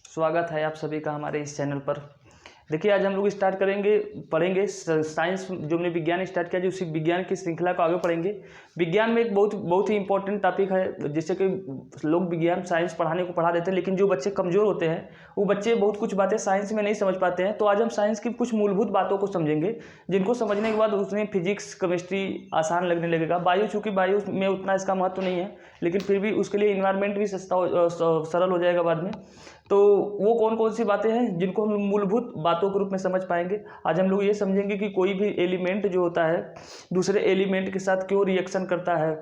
स्वागत है आप सभी का हमारे इस चैनल पर। देखिए आज हम लोग स्टार्ट पढ़ेंगे साइंस जो हमने विज्ञान स्टार्ट किया, जो उसी विज्ञान की श्रृंखला को आगे पढ़ेंगे। विज्ञान में एक बहुत ही इंपॉर्टेंट टॉपिक है, जैसे कि लोग विज्ञान साइंस पढ़ाने को पढ़ा देते हैं, लेकिन जो बच्चे कमज़ोर होते हैं वो बच्चे बहुत कुछ बातें साइंस में नहीं समझ पाते हैं। तो आज हम साइंस की कुछ मूलभूत बातों को समझेंगे, जिनको समझने के बाद उसमें फिजिक्स केमिस्ट्री आसान लगने लगेगा। बायो, चूँकि बायो में उतना इसका महत्व नहीं है, लेकिन फिर भी उसके लिए इन्वायरमेंट भी सरल हो जाएगा बाद में। तो वो कौन कौन सी बातें हैं जिनको हम मूलभूत बातों के रूप में समझ पाएंगे। आज हम लोग ये समझेंगे कि कोई भी एलिमेंट जो होता है दूसरे एलिमेंट के साथ क्यों रिएक्शन करता है,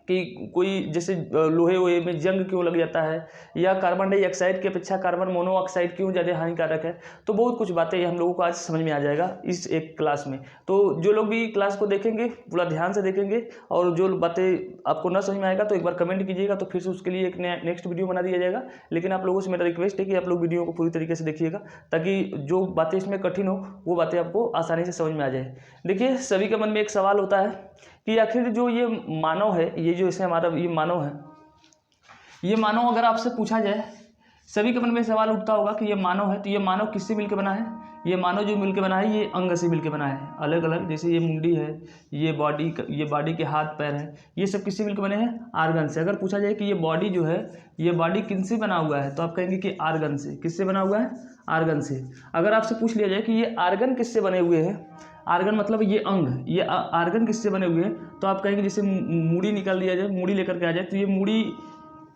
कि कोई जैसे लोहे वोहे में जंग क्यों लग जाता है, या कार्बन डाइऑक्साइड की अपेक्षा कार्बन मोनोऑक्साइड क्यों ज़्यादा हानिकारक है। तो बहुत कुछ बातें हम लोगों को आज समझ में आ जाएगा इस एक क्लास में। तो जो लोग भी क्लास को देखेंगे पूरा ध्यान से देखेंगे, और जो बातें आपको ना समझ में आएगा तो एक बार कमेंट कीजिएगा, तो फिर से उसके लिए एक नेक्स्ट वीडियो बना दिया जाएगा। लेकिन आप लोगों से मेरा रिक्वेस्ट है कि आप लोग वीडियो को पूरी तरीके से देखिएगा, ताकि जो बातें इसमें कठिन हो वो बातें आपको आसानी से समझ में आ जाए। देखिए सभी के मन में एक सवाल होता है कि आखिर जो ये मानव है, ये जो इसे हमारा ये मानव है, ये मानव अगर आपसे पूछा जाए, सभी के मन में सवाल उठता होगा कि ये मानव है, तो ये मानव किससे मिलकर बना है। ये मानव जो मिलकर बना है ये अंग से मिलकर बना है, अलग अलग। जैसे ये मुंडी है, ये बॉडी के हाथ पैर हैं, ये सब किससे मिलकर बने हैं, आर्गन से। अगर पूछा जाए कि ये बॉडी जो है ये बॉडी किनसे बना हुआ है, तो आप कहेंगे कि आर्गन से। किससे बना हुआ है, आर्गन से। अगर आपसे पूछ लिया जाए कि ये आर्गन किससे बने हुए हैं, आर्गन मतलब ये अंग, ये आर्गन किससे बने हुए हैं, तो आप कहेंगे जैसे मूड़ी निकाल दिया जाए, मूड़ी लेकर के आ जाए, तो ये मूड़ी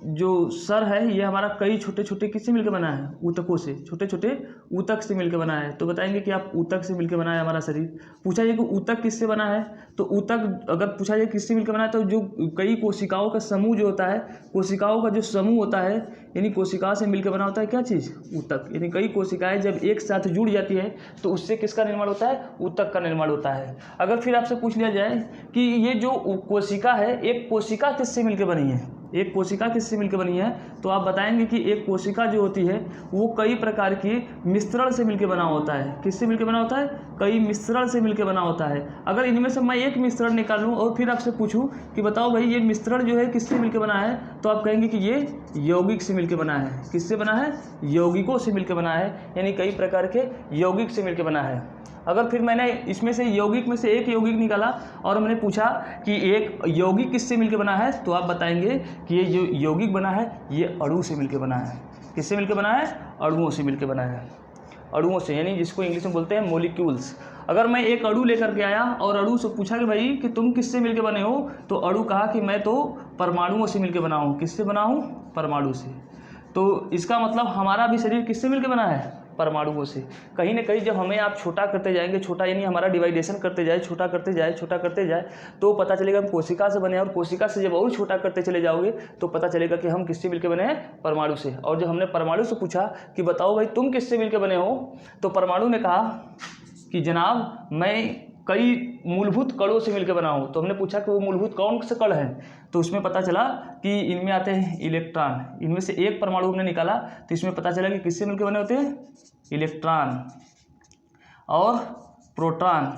जो सर है ये हमारा कई छोटे छोटे किससे मिलकर बना है, ऊतकों से, छोटे छोटे ऊतक से मिलकर बना है। तो बताएंगे कि आप ऊतक से मिलकर बना है हमारा शरीर। पूछा जाए कि ऊतक किससे बना है, तो ऊतक अगर पूछा जाए किससे मिलकर बना है, तो जो कई कोशिकाओं का समूह जो होता है, कोशिकाओं का जो समूह होता है, यानी कोशिकाओं से मिलकर बना होता है क्या चीज़, ऊतक। यानी कई कोशिकाएं जब एक साथ जुड़ जाती है तो उससे किसका निर्माण होता है, ऊतक का निर्माण होता है। अगर फिर आपसे पूछ लिया जाए कि ये जो कोशिका है, एक कोशिका किससे मिलकर बनी है, एक कोशिका किससे मिलकर बनी है, तो आप बताएंगे कि एक कोशिका जो होती है वो कई प्रकार के मिश्रण से मिलकर बना होता है। किससे मिलकर बना होता है, कई मिश्रण से मिलकर बना होता है। अगर इनमें से मैं एक मिश्रण निकालूं और फिर आपसे पूछूं कि बताओ भाई ये मिश्रण जो है किससे मिलकर बना है, तो आप कहेंगे कि ये यौगिक से मिलकर बना है। किससे बना है, यौगिकों से मिलकर बना है, यानी कई प्रकार के यौगिक से मिलकर बना है। अगर फिर मैंने इसमें से यौगिक में से एक यौगिक निकाला और मैंने पूछा कि एक यौगिक किससे मिलकर बना है, तो आप बताएंगे कि ये जो यौगिक बना है ये अणु से मिलकर बना है। किससे मिलकर बना है, अणुओं से मिलकर बना है, अणुओं से, यानी जिसको इंग्लिश में बोलते हैं मॉलिक्यूल्स। अगर मैं एक अणु लेकर के आया और अणु से पूछा कि भाई कि तुम किससे मिलकर बने हो, तो अणु कहा कि मैं तो परमाणुओं से मिलकर बना हूँ। किससे बना हूँ, परमाणु से। तो इसका मतलब हमारा भी शरीर किससे मिलकर बना है, परमाणुओं से। कहीं ना कहीं जब हमें आप छोटा करते जाएंगे, छोटा यानी हमारा डिवाइडेशन करते जाए, छोटा करते जाए, छोटा करते जाए, तो पता चलेगा हम कोशिका से बने हैं। और कोशिका से जब और छोटा करते चले जाओगे तो पता चलेगा कि हम किससे मिलकर बने हैं, परमाणु से। और जब हमने परमाणु से पूछा कि बताओ भाई तुम किससे मिलकर बने हो, तो परमाणु ने कहा कि जनाब मैं कई मूलभूत कणों से मिलकर बना हूँ। तो हमने पूछा कि वो मूलभूत कौन से कण हैं, तो उसमें पता चला कि इनमें आते हैं इलेक्ट्रॉन। इनमें से एक परमाणु हमने निकाला तो इसमें पता चला कि किससे मिलकर बने होते हैं, इलेक्ट्रॉन और प्रोटॉन,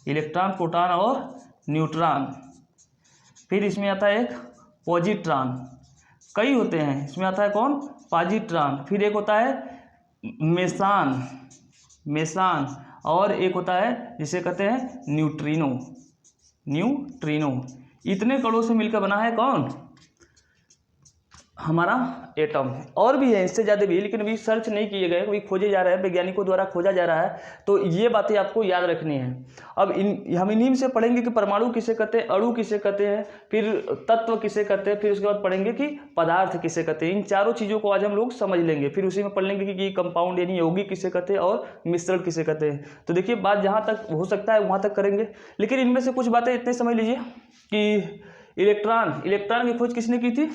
इलेक्ट्रॉन, प्रोटॉन और न्यूट्रॉन। फिर इसमें आता है एक पॉजिट्रॉन, कई होते हैं, इसमें आता है कौन, पॉजिट्रॉन। फिर एक होता है मेसान, मेसान, और एक होता है जिसे कहते हैं न्यूट्रिनो, न्यूट्रिनो। इतने कणों से मिलकर बना है कौन, हमारा एटम। और भी है, इससे ज़्यादा भी, लेकिन अभी सर्च नहीं किए गए, अभी खोजे जा रहे हैं, वैज्ञानिकों द्वारा खोजा जा रहा है। तो ये बातें आपको याद रखनी है। अब हम इन्हीं से पढ़ेंगे कि परमाणु किसे कहते हैं, अणु किसे कहते हैं, फिर तत्व किसे कहते हैं, फिर उसके बाद पढ़ेंगे कि पदार्थ किसे कहते हैं। इन चारों चीज़ों को आज हम लोग समझ लेंगे। फिर उसी में पढ़ लेंगे कि कंपाउंड यानी यौगिक किसे कहते हैं और मिश्रण किसे कहते हैं। तो देखिए बात जहाँ तक हो सकता है वहाँ तक करेंगे, लेकिन इनमें से कुछ बातें इतने समझ लीजिए कि इलेक्ट्रॉन की खोज किसने की थी,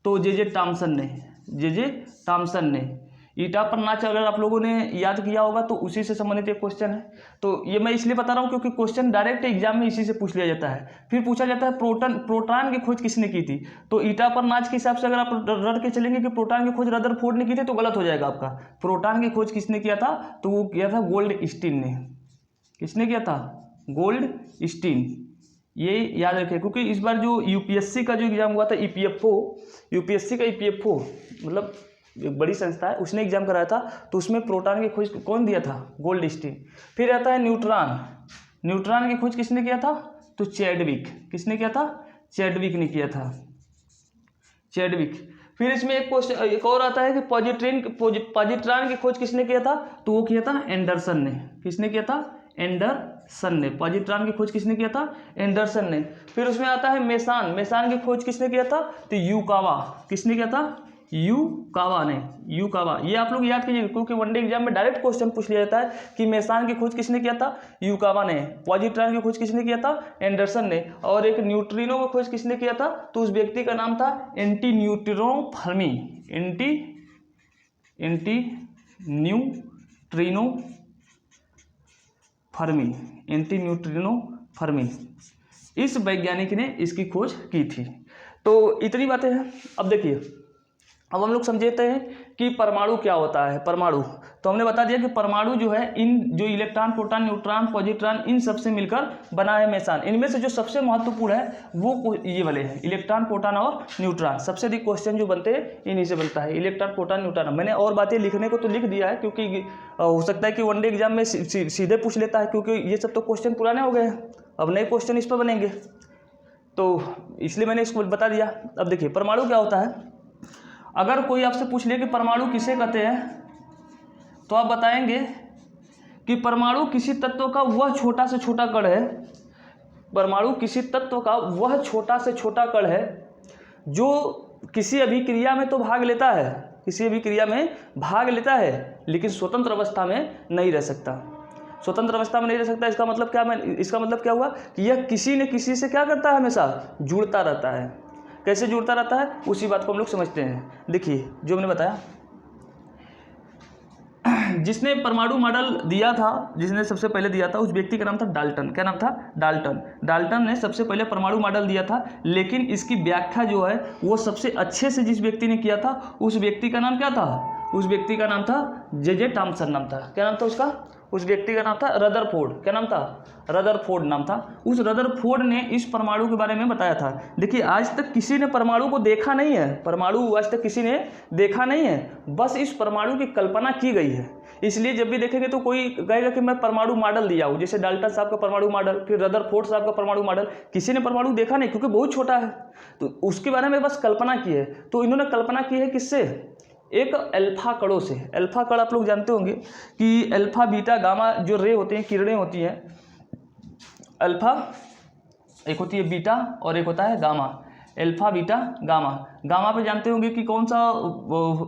तो जे टॉमसन ने, जे टॉमसन ने। ईटा पर नाच अगर आप लोगों ने याद किया होगा तो उसी से संबंधित एक क्वेश्चन है। तो ये मैं इसलिए बता रहा हूँ क्योंकि क्वेश्चन डायरेक्ट एग्जाम में इसी से पूछ लिया जाता है। फिर पूछा जाता है प्रोटॉन की खोज किसने की थी, तो ईटा पर नाच के हिसाब से अगर आप रट के चलेंगे कि प्रोटॉन की खोज रदरफोर्ड ने की थी तो गलत हो जाएगा आपका। प्रोटॉन की खोज किसने किया था, तो वो किया था गोल्डस्टीन ने। किसने किया था, गोल्डस्टीन। ये याद रखें, क्योंकि इस बार जो यूपीएससी का जो एग्जाम हुआ था, यूपीएससी का ईपीएफओ मतलब एक बड़ी संस्था है, उसने एग्जाम कराया था, तो उसमें प्रोटॉन की खोज कौन दिया था? गोल्डस्टीन। फिर आता है न्यूट्रॉन। न्यूट्रॉन की खोज किसने किया था? तो चैडविक। किसने किया था? चैडविक ने किया था, चैडविक। फिर इसमें एक क्वेश्चन एक और आता है कि पॉजिट्रॉन की खोज किसने किया था? तो वो किया था एंडरसन ने। किसने किया था? एंडरसन ने। पॉजिट्रॉन की खोज किसने किया था? एंडरसन ने। फिर उसमें आता है मेसान। मेसान की खोज किसने किया था? तो यूकावा। किसने किया था? यूकावा ने। यूकावा, ये आप लोग याद कीजिएगा क्योंकि वनडे एग्जाम में डायरेक्ट क्वेश्चन पूछ लिया जाता है कि मेसान की खोज किसने किया था? यूकावा ने। पॉजिट्रॉन की खोज किसने किया था? एंडरसन ने। और एक न्यूट्रिनो की खोज किसने किया था? तो उस व्यक्ति का नाम था anti neutrino Fermi. Anti neutrino Fermi. Anti neutrino Fermi, इस वैज्ञानिक ने इसकी खोज की थी। तो इतनी बातें हैं। अब देखिए, अब हम लोग समझते हैं कि परमाणु क्या होता है। परमाणु तो हमने बता दिया कि परमाणु जो है इन जो इलेक्ट्रॉन, प्रोटॉन, न्यूट्रॉन, पॉजिट्रॉन, इन सब से मिलकर बना है मेसान। इनमें से जो सबसे महत्वपूर्ण है वो ये वाले हैं, इलेक्ट्रॉन, प्रोटॉन और न्यूट्रॉन। सबसे अधिक क्वेश्चन जो बनते हैं इन्हीं से बनता है, इलेक्ट्रॉन, प्रोटॉन, न्यूट्रॉन। मैंने और बातें लिखने को तो लिख दिया है क्योंकि हो सकता है कि वनडे एग्जाम में सीधे पूछ लेता है, क्योंकि ये सब तो क्वेश्चन पुराने हो गए हैं, अब नए क्वेश्चन इस पर बनेंगे, तो इसलिए मैंने इसको बता दिया। अब देखिए परमाणु क्या होता है। अगर कोई आपसे पूछ ले कि परमाणु किसे कहते हैं, तो आप बताएंगे कि परमाणु किसी तत्व का वह छोटा से छोटा कण है। परमाणु किसी तत्व का वह छोटा से छोटा कण है जो किसी अभिक्रिया में तो भाग लेता है, किसी अभिक्रिया में भाग लेता है, लेकिन स्वतंत्र अवस्था में नहीं रह सकता। स्वतंत्र अवस्था में नहीं रह सकता, इसका मतलब क्या हुआ कि यह किसी न किसी से क्या करता है? हमेशा जुड़ता रहता है। कैसे जुड़ता रहता है? उसी बात को हम लोग समझते हैं। देखिए जो मैंने बताया, जिसने परमाणु मॉडल दिया था, जिसने सबसे पहले दिया था, उस व्यक्ति का नाम था डाल्टन। क्या नाम था? डाल्टन। डाल्टन ने सबसे पहले परमाणु मॉडल दिया था, लेकिन इसकी व्याख्या जो है वो सबसे अच्छे से जिस व्यक्ति ने किया था, उस व्यक्ति का नाम क्या था? उस व्यक्ति का नाम था जे टॉमसन नाम था। क्या नाम था उसका? उस व्यक्ति का नाम था रदरफोर्ड। क्या नाम था? रदरफोर्ड नाम था। उस रदरफोर्ड ने इस परमाणु के बारे में बताया था। देखिए आज तक किसी ने परमाणु को देखा नहीं है, परमाणु आज तक किसी ने देखा नहीं है, बस इस परमाणु की कल्पना की गई है। इसलिए जब भी देखेंगे तो कोई कहेगा कि मैं परमाणु मॉडल दिया हूँ, जैसे डाल्टन साहब का परमाणु मॉडल, फिर रदरफोर्ड साहब का परमाणु मॉडल। किसी ने परमाणु देखा नहीं क्योंकि बहुत छोटा है, तो उसके बारे में बस कल्पना की है। तो इन्होंने कल्पना की है किससे? एक अल्फा कणों से। अल्फा कण आप लोग जानते होंगे कि अल्फा, बीटा, गामा जो रे होते हैं, किरणें होती हैं। अल्फा एक होती है बीटा और एक होता है gamma. Alpha, beta, gamma. Gamma पे जानते होंगे कि कौन सा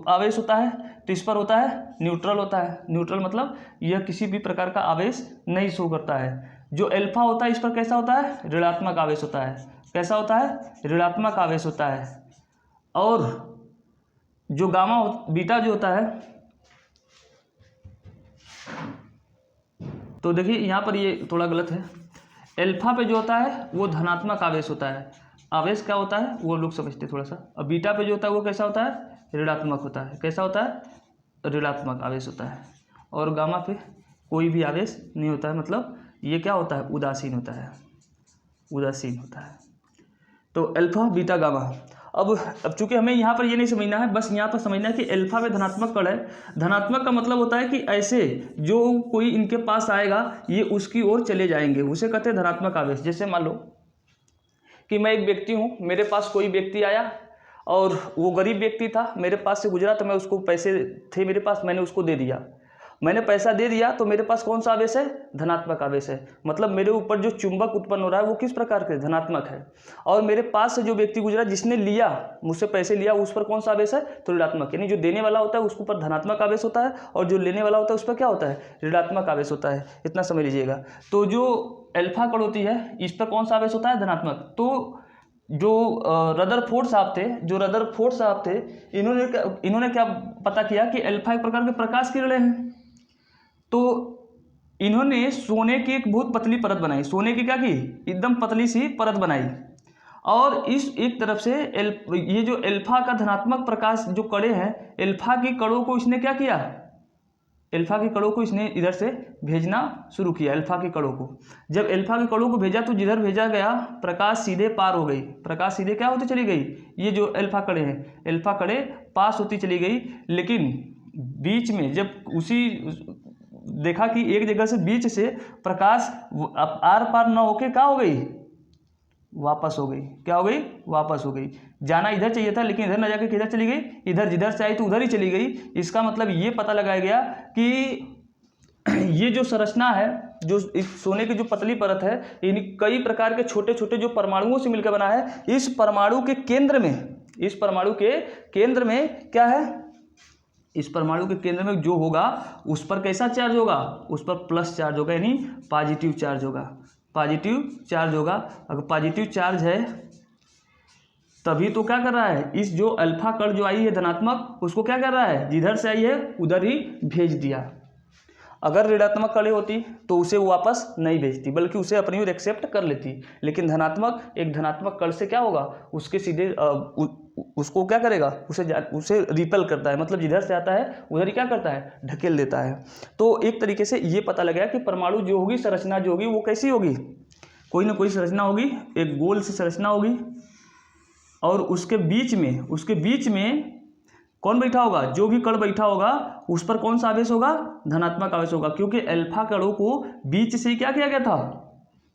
आवेश होता है? तो इस पर होता है न्यूट्रल होता है। न्यूट्रल मतलब यह किसी भी प्रकार का आवेश नहीं शो करता है। जो अल्फा होता है इस पर कैसा होता है? ऋणात्मक आवेश होता है। कैसा होता है? ऋणात्मक आवेश होता है। और जो गामा बीटा जो होता है, तो देखिए यहाँ पर ये थोड़ा गलत है। अल्फा पे जो होता है वो धनात्मक आवेश होता है। आवेश क्या होता है वो लोग समझते थोड़ा सा। और बीटा पे जो होता है वो कैसा होता है? ऋणात्मक होता है। कैसा होता है? ऋणात्मक आवेश होता है। और गामा पे कोई भी आवेश नहीं होता है, मतलब ये क्या होता है? उदासीन होता है। उदासीन होता है। तो अल्फा, बीटा, गामा। अब चूंकि हमें यहाँ पर ये नहीं समझना है, बस यहाँ पर समझना है कि अल्फा में धनात्मक कण है। धनात्मक का मतलब होता है कि ऐसे जो कोई इनके पास आएगा ये उसकी ओर चले जाएंगे, उसे कहते हैं धनात्मक आवेश। जैसे मान लो कि मैं एक व्यक्ति हूँ, मेरे पास कोई व्यक्ति आया और वो गरीब व्यक्ति था, मेरे पास से गुजरा, तो मैं उसको पैसे थे मेरे पास, मैंने उसको दे दिया। मैंने पैसा दे दिया तो मेरे पास कौन सा आवेश है? धनात्मक आवेश है। मतलब मेरे ऊपर जो चुंबक उत्पन्न हो रहा है वो किस प्रकार के? धनात्मक है। और मेरे पास से जो व्यक्ति गुजरा, जिसने लिया, मुझसे पैसे लिया, उस पर कौन सा आवेश है? तो ऋणात्मक। यानी जो देने वाला होता है उसके ऊपर धनात्मक आवेश होता है और जो लेने वाला होता है उस पर क्या होता है? ऋणात्मक आवेश होता है। इतना समझ लीजिएगा। तो जो अल्फा कण होती है इस पर कौन सा आवेश होता है? धनात्मक। तो जो रदरफोर्ड साहब थे, इन्होंने क्या पता किया कि अल्फा एक प्रकार के प्रकाश किरणें हैं। तो इन्होंने सोने की एक बहुत पतली परत बनाई। सोने की क्या की? एकदम पतली सी परत बनाई। और इस एक तरफ से ये जो अल्फा का धनात्मक प्रकाश जो कणें हैं, अल्फा की कणों को इसने क्या किया? अल्फा के कणों को इसने इधर से भेजना शुरू किया, अल्फा के कणों को। जब अल्फा के कणों को भेजा तो जिधर भेजा गया प्रकाश सीधे पार हो गई, प्रकाश सीधे क्या होती चली गई, ये जो अल्फा कणें हैं, अल्फा कणें पास होती चली गई। लेकिन बीच में जब उसी देखा कि एक जगह से बीच से प्रकाश आर पार ना होके क्या हो गई, वापस हो गई। क्या हो गई, वापस हो गई। जाना इधर चाहिए था लेकिन इधर ना जाके किधर चली गई, इधर, जिधर से आई तो उधर ही चली गई। इसका मतलब ये पता लगाया गया कि ये जो संरचना है, जो इस सोने की जो पतली परत है, यानी कई प्रकार के छोटे छोटे जो परमाणुओं से मिलकर बना है। इस परमाणु के केंद्र में, इस परमाणु के केंद्र में क्या है, इस परमाणु के केंद्र में जो होगा उस पर कैसा चार्ज होगा, उस पर प्लस चार्ज होगा, यानी पॉजिटिव चार्ज होगा, पॉजिटिव चार्ज होगा। अगर पॉजिटिव चार्ज है तभी तो क्या कर रहा है, इस जो अल्फा कण जो आई है धनात्मक, उसको क्या कर रहा है, जिधर से आई है उधर ही भेज दिया। अगर ऋणात्मक कण होती तो उसे वो वापस नहीं भेजती, बल्कि उसे अपनी ओर एक्सेप्ट कर लेती। लेकिन धनात्मक, एक धनात्मक कण से क्या होगा, उसके सीधे उसको क्या करेगा, उसे रिपेल करता है, मतलब जिधर से आता है उधर ही क्या करता है, ढकेल देता है। तो एक तरीके से ये पता लगा कि परमाणु जो होगी, संरचना जो होगी वो कैसी होगी, कोई ना कोई संरचना होगी, एक गोल सी संरचना होगी, और उसके बीच में कौन बैठा होगा, जो भी कण बैठा होगा उस पर कौन सा आवेश होगा, धनात्मक आवेश होगा। क्योंकि अल्फा कणों को बीच से क्या किया गया था,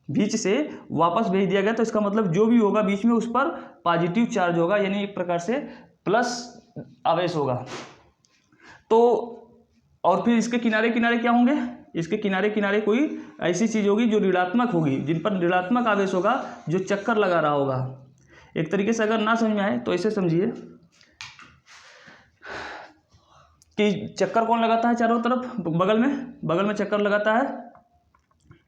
बीच से वापस भेज दिया गया। तो इसका मतलब जो भी होगा बीच में उस पर पॉजिटिव चार्ज होगा, यानी एक प्रकार से प्लस आवेश होगा। तो और फिर इसके किनारे किनारे क्या होंगे, इसके किनारे किनारे कोई ऐसी चीज होगी जो ऋणात्मक होगी, जिन पर ऋणात्मक आवेश होगा, जो चक्कर लगा रहा होगा। एक तरीके से अगर ना समझ में आए तो ऐसे समझिए कि चक्कर कौन लगाता है चारों तरफ, बगल में चक्कर लगाता है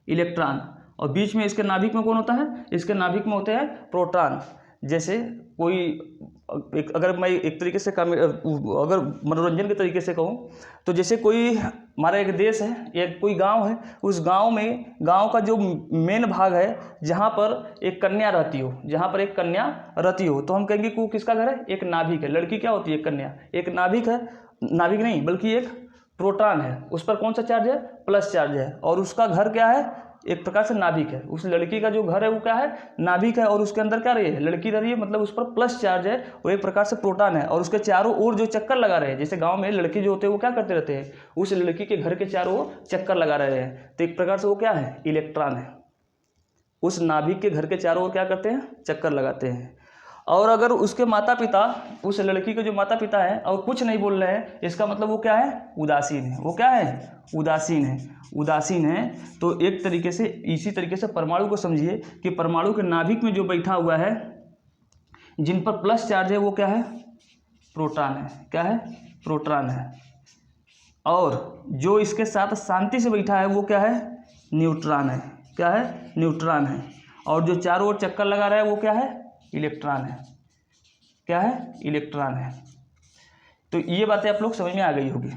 इलेक्ट्रॉन, और बीच में इसके नाभिक में कौन होता है, इसके नाभिक में होते हैं प्रोटॉन। जैसे कोई अगर मैं एक तरीके से अगर मनोरंजन के तरीके से कहूँ तो जैसे कोई हमारा एक देश है या कोई गांव है, उस गांव का जो मेन भाग है जहाँ पर एक कन्या रहती हो, तो हम कहेंगे कि वो किसका घर है, एक नाभिक है। लड़की क्या होती है, कन्या, एक नाभिक है, नाभिक नहीं बल्कि एक प्रोटॉन है, उस पर कौन सा चार्ज है, प्लस चार्ज है, और उसका घर क्या है, एक प्रकार से नाभिक है। उस लड़की का जो घर है वो क्या है, नाभिक है, और उसके अंदर क्या रही है, लड़की रही है, मतलब उस पर प्लस चार्ज है, वो एक प्रकार से प्रोटॉन है। और उसके चारों ओर जो चक्कर लगा रहे हैं, जैसे गांव में लड़के जो होते हैं वो क्या करते रहते हैं, उस लड़की के घर के चारों ओर चक्कर लगा रहे हैं, तो एक प्रकार से वो क्या है, इलेक्ट्रॉन है। उस नाभिक के घर के चारों ओर क्या करते हैं, चक्कर लगाते हैं। और अगर उसके माता पिता, उस लड़की के जो माता पिता हैं और कुछ नहीं बोल रहे हैं, इसका मतलब वो क्या है, उदासीन है। वो क्या है, उदासीन है। तो एक तरीके से इसी तरीके से परमाणु को समझिए कि परमाणु के नाभिक में जो बैठा हुआ है, जिन पर प्लस चार्ज है, वो क्या है, प्रोटॉन है। क्या है, प्रोटॉन है। और जो इसके साथ शांति से बैठा है वो क्या है, न्यूट्रॉन है। क्या है, न्यूट्रॉन है। और जो चारों ओर चक्कर लगा रहा है वो क्या है, इलेक्ट्रॉन है। क्या है, इलेक्ट्रॉन है। तो ये बातें आप लोग समझ में आ गई होगी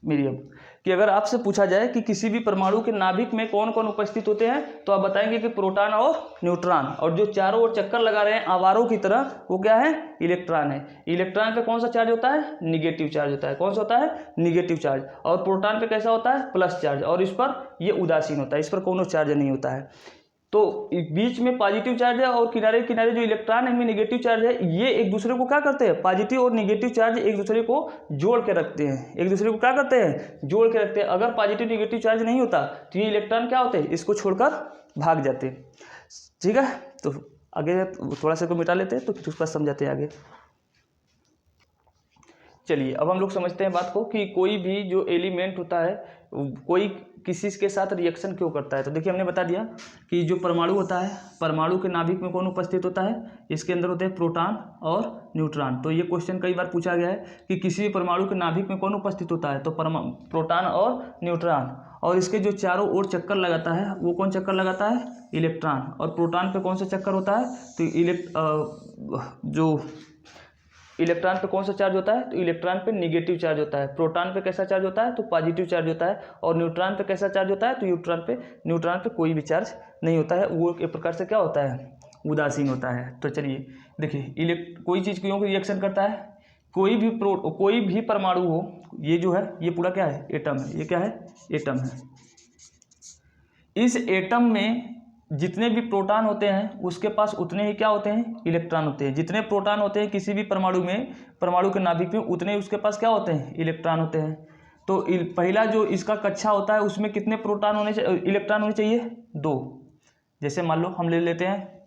मेरी अब, कि अगर आपसे पूछा जाए कि किसी भी परमाणु के नाभिक में कौन कौन उपस्थित होते हैं, तो आप बताएंगे कि प्रोटॉन और न्यूट्रॉन, और जो चारों ओर चक्कर लगा रहे हैं आवारों की तरह, वो क्या है, इलेक्ट्रॉन है। इलेक्ट्रॉन पे कौन सा चार्ज होता है, निगेटिव चार्ज होता है। कौन सा होता है, निगेटिव चार्ज। और प्रोटॉन पे कैसा होता है, प्लस चार्ज, और इस पर ये उदासीन होता है, इस पर कोनो चार्ज नहीं होता है। तो बीच में पॉजिटिव चार्ज है और किनारे किनारे जो इलेक्ट्रॉन है, नेगेटिव चार्ज है। ये एक दूसरे को क्या करते हैं, पॉजिटिव और नेगेटिव चार्ज एक दूसरे को जोड़ के रखते हैं, एक दूसरे को क्या करते हैं, जोड़ के रखते हैं। अगर पॉजिटिव नेगेटिव चार्ज नहीं होता तो ये इलेक्ट्रॉन क्या होते हैं, इसको छोड़कर भाग जाते हैं। ठीक है, तो आगे थोड़ा सा को मिटा लेते हैं, तो फिर उसका समझाते हैं आगे। चलिए अब हम लोग समझते हैं बात को कि कोई भी जो एलिमेंट होता है, कोई किसी के साथ रिएक्शन क्यों करता है। तो देखिए हमने बता दिया कि जो परमाणु होता है, परमाणु के नाभिक में कौन उपस्थित होता है, इसके अंदर होते हैं प्रोटॉन और न्यूट्रॉन। तो ये क्वेश्चन कई बार पूछा गया है कि किसी भी परमाणु के नाभिक में कौन उपस्थित होता है, तो प्रोटॉन और न्यूट्रॉन। और इसके जो चारों ओर चक्कर लगाता है वो कौन चक्कर लगाता है, इलेक्ट्रॉन। और प्रोटॉन पे कौन सा चक्कर होता है, तो जो इलेक्ट्रॉन पे कौन सा चार्ज होता है, तो इलेक्ट्रॉन पे नेगेटिव चार्ज होता है। प्रोटॉन पे कैसा चार्ज होता है, तो पॉजिटिव चार्ज होता है। और न्यूट्रॉन पे कैसा चार्ज होता है, तो न्यूट्रॉन पे कोई भी चार्ज नहीं होता है, वो एक प्रकार से क्या होता है, उदासीन होता है। तो चलिए देखिए, कोई चीज़ क्यों रिएक्शन करता है, कोई भी परमाणु हो, ये जो है ये पूरा क्या है, एटम है। ये क्या है, एटम है। इस एटम में जितने भी प्रोटॉन होते हैं उसके पास उतने ही क्या होते हैं, इलेक्ट्रॉन होते हैं। जितने प्रोटॉन होते हैं किसी भी परमाणु में, परमाणु के नाभिक में, उतने ही उसके पास क्या होते हैं, इलेक्ट्रॉन होते हैं। तो पहला जो इसका कक्षा होता है उसमें कितने प्रोटॉन होने चाहिए, इलेक्ट्रॉन होने चाहिए, 2। जैसे मान लो हम ले लेते हैं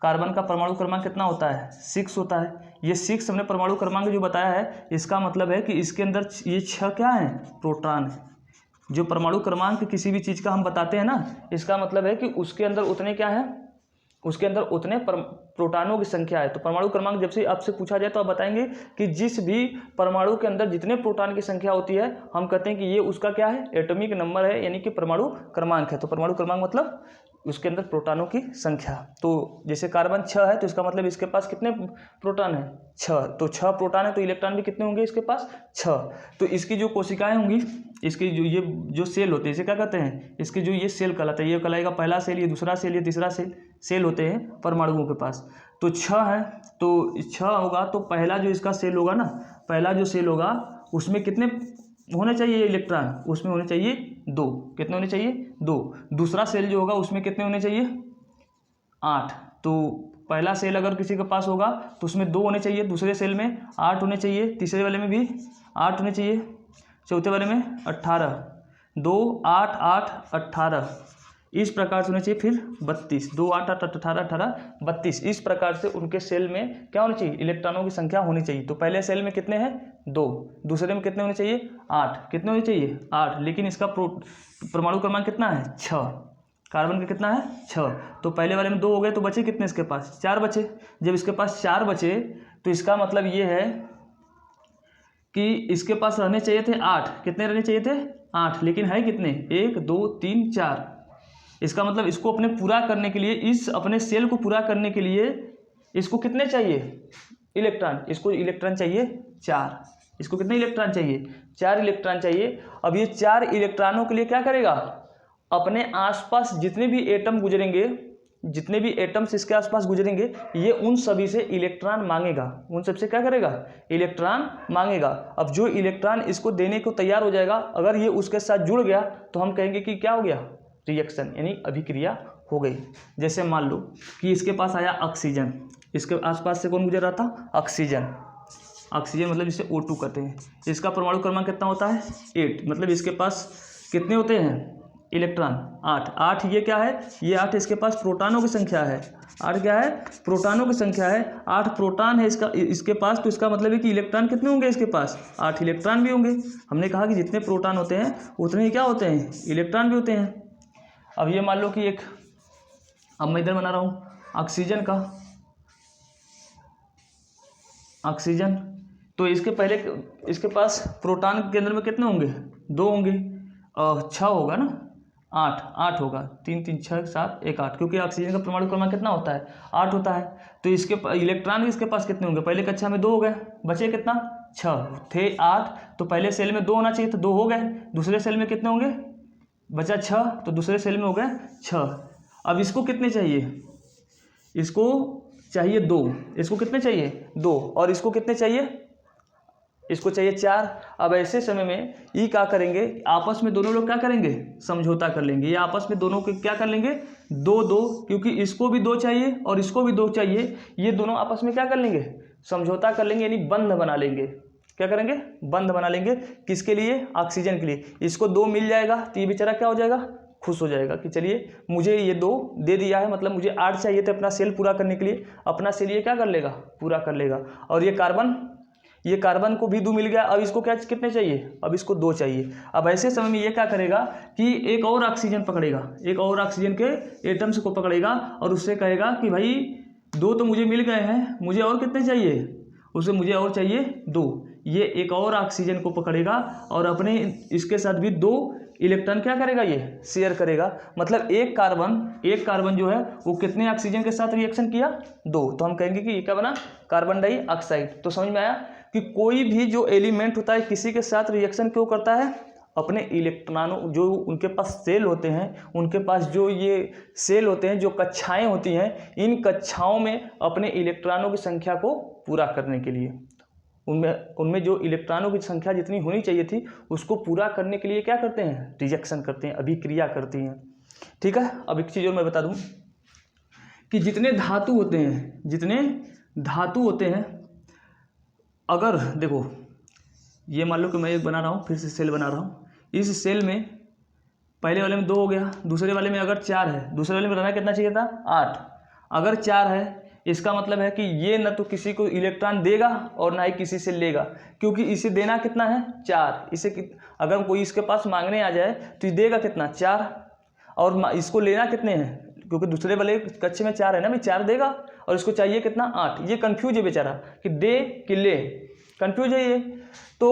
कार्बन का परमाणु क्रमांक कितना होता है, 6 होता है। ये 6 हमने परमाणु क्रमांक जो बताया है, इसका मतलब है कि इसके अंदर ये 6 क्या है, प्रोटॉन है। जो परमाणु क्रमांक किसी भी चीज़ का हम बताते हैं ना, इसका मतलब है कि उसके अंदर उतने क्या है, उसके अंदर उतने प्रोटॉनों की संख्या है। तो परमाणु क्रमांक जब से आपसे पूछा जाए तो आप बताएंगे कि जिस भी परमाणु के अंदर जितने प्रोटॉन की संख्या होती है, हम कहते हैं कि ये उसका क्या है, एटॉमिक नंबर है, यानी कि परमाणु क्रमांक है। तो परमाणु क्रमांक मतलब उसके अंदर प्रोटॉनों की संख्या। तो जैसे कार्बन 6 है तो इसका मतलब इसके पास कितने प्रोटॉन है, 6। तो 6 प्रोटॉन है तो इलेक्ट्रॉन भी कितने होंगे इसके पास, 6। तो इसकी जो कोशिकाएं होंगी, इसकी जो सेल होते हैं, इसे क्या कहते हैं, इसके जो ये सेल कहलाता है, ये कहलाएगा पहला सेल, ये दूसरा सेल, ये तीसरा सेल होते हैं परमाणुओं के पास। तो 6 है, तो 6 होगा तो पहला जो इसका सेल होगा ना, पहला जो सेल होगा उसमें कितने होने चाहिए इलेक्ट्रॉन, उसमें होने चाहिए 2। कितने होने चाहिए, 2। दूसरा सेल जो होगा उसमें कितने होने चाहिए, 8। तो पहला सेल अगर किसी के पास होगा तो उसमें 2 होने चाहिए, दूसरे सेल में 8 होने चाहिए, तीसरे वाले में भी 8 होने चाहिए, चौथे वाले में 18। 2 8 8 18 इस प्रकार से होने चाहिए। फिर 32, 2 8 8 18 18 32 इस प्रकार से उनके सेल में क्या होनी चाहिए, इलेक्ट्रॉनों की संख्या होनी चाहिए। तो पहले सेल में कितने हैं, 2, दूसरे में कितने होने चाहिए, 8। कितने होने चाहिए, 8। लेकिन इसका परमाणु क्रमांक कितना है, 6। कार्बन का कितना है, 6। तो पहले वाले में 2 हो गए तो बचे कितने इसके पास, 4 बचे। जब इसके पास 4 बचे तो इसका मतलब ये है कि इसके पास रहने चाहिए थे 8। कितने रहने चाहिए थे, 8। लेकिन है कितने, 1 2 3 4। इसका मतलब इसको अपने पूरा करने के लिए, इस अपने सेल को पूरा करने के लिए इसको कितने चाहिए, इलेक्ट्रॉन। इसको इलेक्ट्रॉन चाहिए 4। इसको कितने इलेक्ट्रॉन चाहिए, 4 इलेक्ट्रॉन चाहिए। अब ये 4 इलेक्ट्रॉनों के लिए क्या करेगा, अपने आसपास जितने भी एटम गुजरेंगे, जितने भी एटम्स इसके आसपास गुजरेंगे, ये उन सभी से इलेक्ट्रॉन मांगेगा। उन सबसे क्या करेगा, इलेक्ट्रॉन मांगेगा। अब जो इलेक्ट्रॉन इसको देने को तैयार हो जाएगा, अगर ये उसके साथ जुड़ गया तो हम कहेंगे कि क्या हो गया, रिएक्शन, यानी अभिक्रिया हो गई। जैसे मान लो कि इसके पास आया ऑक्सीजन, इसके आसपास से कौन गुजर रहा था, ऑक्सीजन। ऑक्सीजन मतलब जिसे O2 कहते हैं। इसका परमाणु क्रमांक कितना होता है, 8। मतलब इसके पास कितने होते हैं, इलेक्ट्रॉन 8। 8 ये क्या है, ये 8 इसके पास प्रोटॉनों की संख्या है। 8 क्या है, प्रोटॉनों की संख्या है। 8 प्रोटॉन है इसके पास। तो इसका मतलब है कि इलेक्ट्रॉन कितने होंगे इसके पास, 8 इलेक्ट्रॉन भी होंगे। हमने कहा कि जितने प्रोटॉन होते हैं उतने ही क्या होते हैं, इलेक्ट्रॉन भी होते हैं। अब ये मान लो कि अब मैं इधर बना रहा हूँ ऑक्सीजन का, ऑक्सीजन। तो इसके पहले इसके पास प्रोटॉन के अंदर में कितने होंगे, 2 होंगे, 6 होगा ना, 8 होगा, 3 3 6 7 1 8, क्योंकि ऑक्सीजन का परमाणु क्रमांक कितना होता है, 8 होता है। तो इसके इलेक्ट्रॉन इसके पास कितने होंगे, पहले कक्षा में 2 हो गए, बचे कितना, 6 थे 8। तो पहले सेल में 2 होना चाहिए, तो 2 हो गए। दूसरे सेल में कितने होंगे, बचा 6, तो दूसरे सेल में हो गए 6। अब इसको कितने चाहिए, इसको चाहिए 2। इसको कितने चाहिए, 2। और इसको कितने चाहिए, इसको चाहिए 4। अब ऐसे समय में ये क्या करेंगे, आपस में दोनों लोग क्या करेंगे, समझौता कर लेंगे। ये आपस में दोनों के क्या कर लेंगे, 2-2, क्योंकि इसको भी 2 चाहिए और इसको भी 2 चाहिए। ये दोनों आपस में क्या कर लेंगे, समझौता कर लेंगे, यानी बंध बना लेंगे। क्या करेंगे, बंध बना लेंगे। किसके लिए, ऑक्सीजन के लिए। इसको 2 मिल जाएगा तो ये बेचारा क्या हो जाएगा, खुश हो जाएगा कि चलिए मुझे ये 2 दे दिया है, मतलब मुझे 8 चाहिए थे अपना सेल पूरा करने के लिए। अपना सेल ये क्या कर लेगा, पूरा कर लेगा। और ये कार्बन को भी 2 मिल गया। अब इसको क्या कितने चाहिए, अब इसको 2 चाहिए। अब ऐसे समय में ये क्या करेगा कि एक और ऑक्सीजन पकड़ेगा, एक और ऑक्सीजन के एटम्स को पकड़ेगा और उससे कहेगा कि भाई 2 तो मुझे मिल गए हैं, मुझे और कितने चाहिए, उसे मुझे और चाहिए 2। ये एक और ऑक्सीजन को पकड़ेगा और अपने इसके साथ भी 2 इलेक्ट्रॉन क्या करेगा, ये शेयर करेगा। मतलब एक कार्बन जो है वो कितने ऑक्सीजन के साथ रिएक्शन किया, 2। तो हम कहेंगे कि ये क्या बना, कार्बन डाइऑक्साइड। तो समझ में आया कि कोई भी जो एलिमेंट होता है किसी के साथ रिएक्शन क्यों करता है, अपने इलेक्ट्रॉनों, जो उनके पास सेल होते हैं, उनके पास जो ये सेल होते हैं, जो कक्षाएं होती हैं, इन कक्षाओं में अपने इलेक्ट्रॉनों की संख्या को पूरा करने के लिए, उनमें जो इलेक्ट्रॉनों की संख्या जितनी होनी चाहिए थी उसको पूरा करने के लिए क्या करते हैं, रिजेक्शन करते हैं, अभिक्रिया करती हैं। ठीक है। अब एक चीज़ और मैं बता दूं कि जितने धातु होते हैं, अगर देखो ये मान लो कि मैं एक बना रहा हूँ, फिर से सेल बना रहा हूँ, इस सेल में पहले वाले में 2 हो गया, दूसरे वाले में अगर 4 है, दूसरे वाले में रहना कितना चाहिए था, 8। अगर 4 है इसका मतलब है कि ये न तो किसी को इलेक्ट्रॉन देगा और ना ही किसी से लेगा, क्योंकि इसे देना कितना है, 4। अगर कोई इसके पास मांगने आ जाए तो ये देगा कितना, 4, और इसको लेना कितने हैं, क्योंकि दूसरे वाले कच्चे में 4 है ना, भाई 4 देगा और इसको चाहिए कितना, 8। ये कन्फ्यूज है बेचारा कि दे कि ले, कन्फ्यूज है ये। तो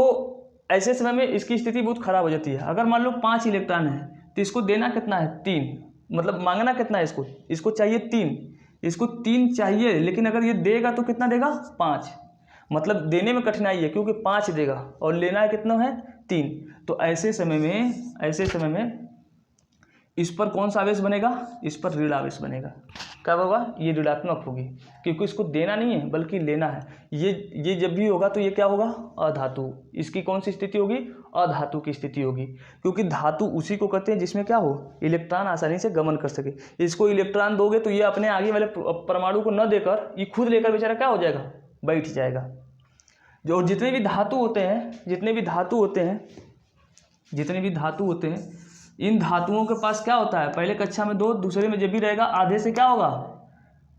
ऐसे समय में इसकी स्थिति बहुत खराब हो जाती है। अगर मान लो 5 इलेक्ट्रॉन है तो इसको देना कितना है, 3, मतलब मांगना कितना है, इसको चाहिए 3, इसको 3 चाहिए, लेकिन अगर ये देगा तो कितना देगा, 5, मतलब देने में कठिनाई है क्योंकि 5 देगा और लेना है कितना है, 3। तो ऐसे समय में इस पर कौन सा आवेश बनेगा, इस पर ऋण आवेश बनेगा। क्या होगा, ये ऋणात्मक होगी, क्योंकि इसको देना नहीं है बल्कि लेना है। ये जब भी होगा तो ये क्या होगा, अधातु। इसकी कौन सी स्थिति होगी, अधातु की स्थिति होगी, क्योंकि धातु उसी को कहते हैं जिसमें क्या हो, इलेक्ट्रॉन आसानी से गमन कर सके। इसको इलेक्ट्रॉन दोगे तो ये अपने आगे वाले परमाणु को न देकर ये खुद लेकर बेचारा क्या हो जाएगा, बैठ जाएगा। जो जितने भी धातु होते हैं इन धातुओं के पास क्या होता है, पहले कक्षा में 2, दूसरे में जब भी रहेगा आधे से क्या होगा,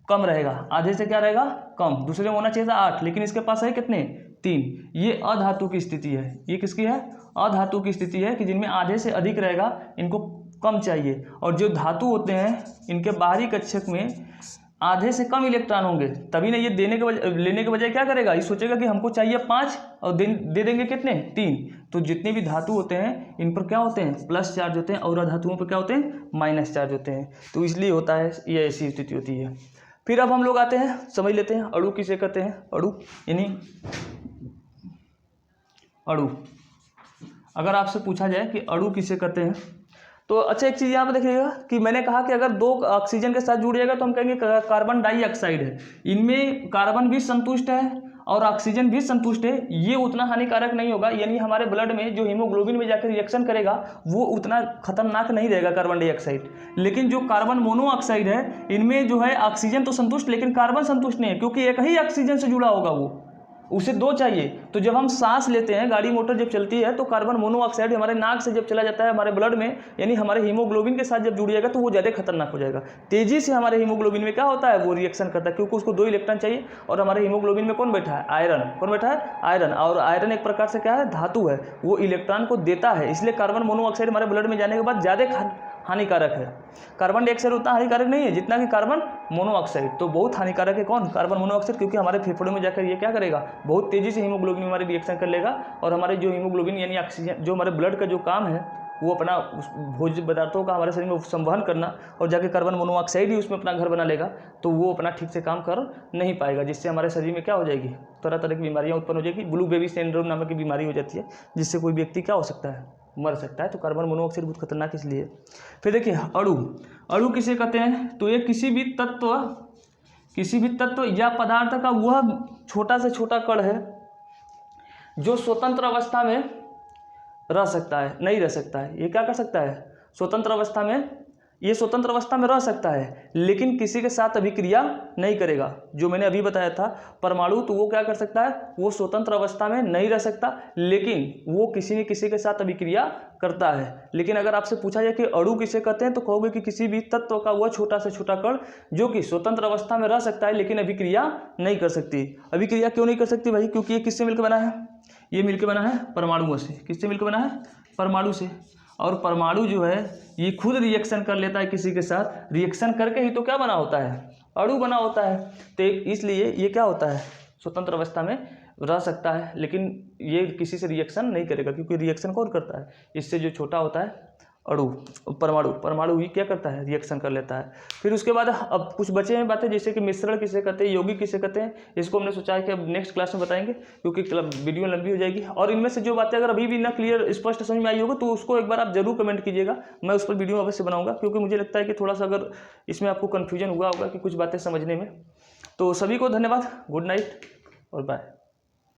कम रहेगा, आधे से क्या रहेगा, कम। दूसरे में होना चाहिए था 8, लेकिन इसके पास है कितने, 3। ये अधातु की स्थिति है। ये किसकी है, अधातु की स्थिति है कि जिनमें आधे से अधिक रहेगा, इनको कम चाहिए। और जो धातु होते हैं इनके बाहरी कक्षक में आधे से कम इलेक्ट्रॉन होंगे, तभी ना ये लेने के बजाय क्या करेगा, ये सोचेगा कि हमको चाहिए 5 और दे देंगे कितने, 3। तो जितने भी धातु होते हैं इन पर क्या होते हैं, प्लस चार्ज होते हैं, और अधातुओं पर क्या होते हैं, माइनस चार्ज होते हैं। तो इसलिए होता है, ये ऐसी स्थिति होती है। फिर अब हम लोग आते हैं, समझ लेते हैं अणु किसे कहते हैं। अणु यानी अणु, अगर आपसे पूछा जाए कि अणु किसे कहते हैं, तो अच्छा एक चीज़ यहाँ पर देखिएगा कि मैंने कहा कि अगर 2 ऑक्सीजन के साथ जुड़ जाएगा तो हम कहेंगे कार्बन डाइऑक्साइड है। इनमें कार्बन भी संतुष्ट है और ऑक्सीजन भी संतुष्ट है, ये उतना हानिकारक नहीं होगा। यानी हमारे ब्लड में जो हीमोग्लोबिन में जाकर रिएक्शन करेगा वो उतना खतरनाक नहीं रहेगा कार्बन डाइऑक्साइड। लेकिन जो कार्बन मोनोऑक्साइड है इनमें जो है ऑक्सीजन तो संतुष्ट लेकिन कार्बन संतुष्ट नहीं है, क्योंकि एक ही ऑक्सीजन से जुड़ा होगा, वो उसे 2 चाहिए। तो जब हम सांस लेते हैं, गाड़ी मोटर जब चलती है, तो कार्बन मोनोऑक्साइड हमारे नाक से जब चला जाता है हमारे ब्लड में, यानी हमारे हीमोग्लोबिन के साथ जब जुड़ जाएगा तो वो ज़्यादा खतरनाक हो जाएगा। तेजी से हमारे हीमोग्लोबिन में क्या होता है, वो रिएक्शन करता है, क्योंकि उसको 2 इलेक्ट्रॉन चाहिए। और हमारे हीमोग्लोबिन में कौन बैठा है, आयरन। कौन बैठा है, आयरन। और आयरन एक प्रकार से क्या है, धातु है, वो इलेक्ट्रॉन को देता है। इसलिए कार्बन मोनोऑक्साइड हमारे ब्लड में जाने के बाद ज़्यादा हानिकारक है। कार्बन डाइऑक्साइड उतना हानिकारक नहीं है जितना कि कार्बन मोनोऑक्साइड। तो बहुत हानिकारक है कौन, कार्बन मोनोऑक्साइड, क्योंकि हमारे फेफड़ों में जाकर ये क्या करेगा, बहुत तेजी से हीमोग्लोबिन में हमारे रिएक्शन कर लेगा। और हमारे जो हीमोग्लोबिन यानी ऑक्सीजन, जो हमारे ब्लड का जो काम है वो अपना भोज्य पदार्थों का हमारे शरीर में संवहन करना, और जाके कार्बन मोनोऑक्साइड ही उसमें अपना घर बना लेगा, तो वो अपना ठीक से काम कर नहीं पाएगा, जिससे हमारे शरीर में क्या हो जाएगी, तरह तरह की बीमारियाँ उत्पन्न हो जाएगी। ब्लू बेबी सिंड्रोम नामक की बीमारी हो जाती है, जिससे कोई व्यक्ति क्या हो सकता है, मर सकता है। तो कार्बन मोनोऑक्साइड बहुत खतरनाक इसलिए। फिर देखिए अणु किसे कहते हैं, तो ये किसी भी तत्व या पदार्थ का वह छोटा से छोटा कण है जो स्वतंत्र अवस्था में रह सकता है, नहीं रह सकता है। ये क्या कर सकता है, स्वतंत्र अवस्था में, ये स्वतंत्र अवस्था में रह सकता है लेकिन किसी के साथ अभिक्रिया नहीं करेगा। जो मैंने अभी बताया था परमाणु, तो वो क्या कर सकता है, वो स्वतंत्र अवस्था में नहीं रह सकता लेकिन वो किसी न किसी के साथ अभिक्रिया करता है। लेकिन अगर आपसे पूछा जाए कि अणु किसे कहते हैं, तो कहोगे कि किसी भी तत्व का वह छोटा से छोटा कण जो कि स्वतंत्र अवस्था में रह सकता है लेकिन अभिक्रिया नहीं कर सकती। अभिक्रिया क्यों नहीं कर सकती भाई, क्योंकि ये किससे मिलकर बना है, ये मिलकर बना है परमाणुओं से। किससे मिलकर बना है, परमाणु से। और परमाणु जो है ये खुद रिएक्शन कर लेता है किसी के साथ, रिएक्शन करके ही तो क्या बना होता है, अणु बना होता है। तो इसलिए ये क्या होता है, स्वतंत्र अवस्था में रह सकता है लेकिन ये किसी से रिएक्शन नहीं करेगा, क्योंकि रिएक्शन कौन करता है, इससे जो छोटा होता है अणु, परमाणु ही क्या करता है, रिएक्शन कर लेता है। फिर उसके बाद अब कुछ बचे हैं बातें, जैसे कि मिश्रण किसे कहते हैं, यौगिक किसे कहते हैं, इसको हमने सोचा है कि अब नेक्स्ट क्लास में बताएंगे, क्योंकि वीडियो लंबी हो जाएगी। और इनमें से जो बातें अगर अभी भी ना क्लियर स्पष्ट समझ में आई होगा तो उसको एक बार आप जरूर कमेंट कीजिएगा, मैं उस पर वीडियो अवश्य बनाऊंगा, क्योंकि मुझे लगता है कि थोड़ा सा अगर इसमें आपको कन्फ्यूजन हुआ होगा कि कुछ बातें समझने में। तो सभी को धन्यवाद, गुड नाइट और बाय।